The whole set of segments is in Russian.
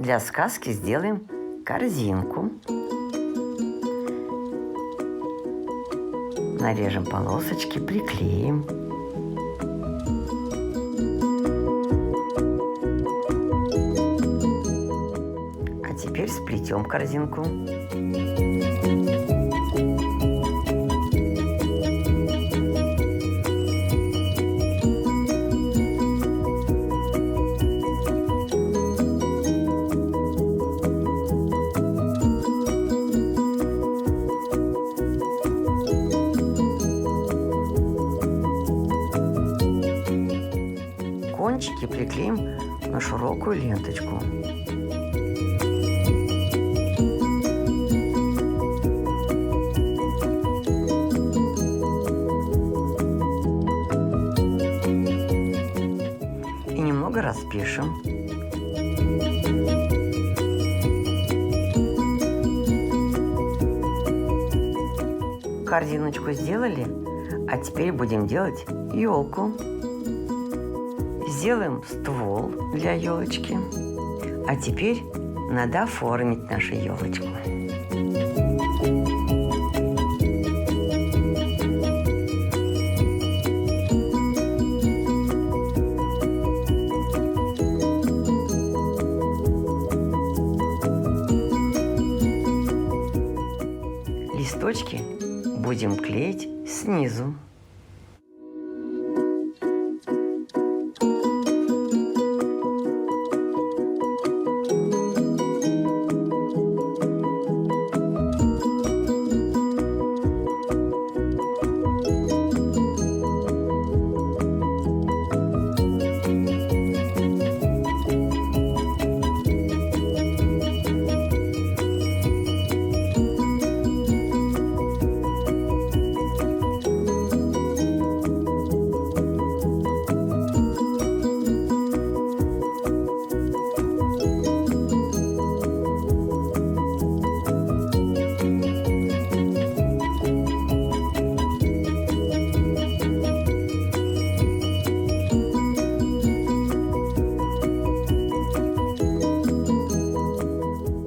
Для сказки сделаем корзинку. Нарежем полосочки, приклеим. А теперь сплетем корзинку. Кончики приклеим на широкую ленточку. И немного распишем. Корзиночку сделали, а теперь будем делать елку. Сделаем ствол для елочки. А теперь надо оформить нашу елочку. Листочки будем клеить снизу.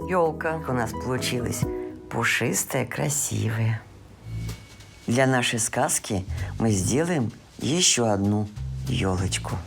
Елка у нас получилась пушистая, красивая. Для нашей сказки мы сделаем еще одну елочку.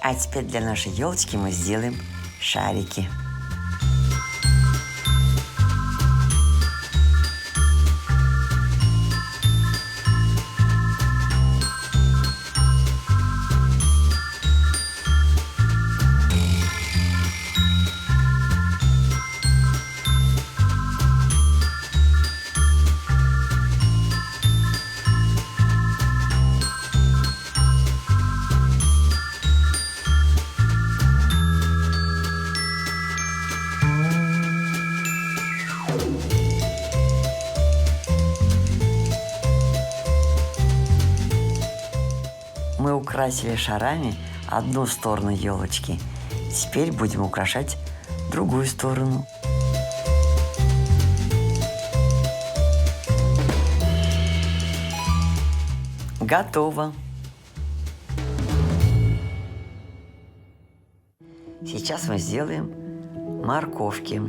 А теперь для нашей елочки мы сделаем шарики. Мы украсили шарами одну сторону елочки. Теперь будем украшать другую сторону. Готово. Сейчас мы сделаем морковки.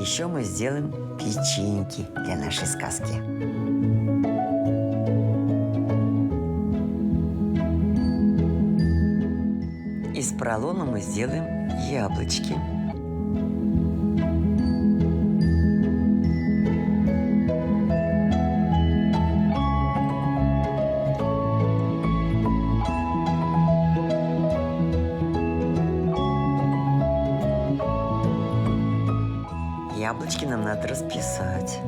еще мы сделаем печеньки для нашей сказки. Из поролона мы сделаем яблочки. Яблочки нам надо расписать.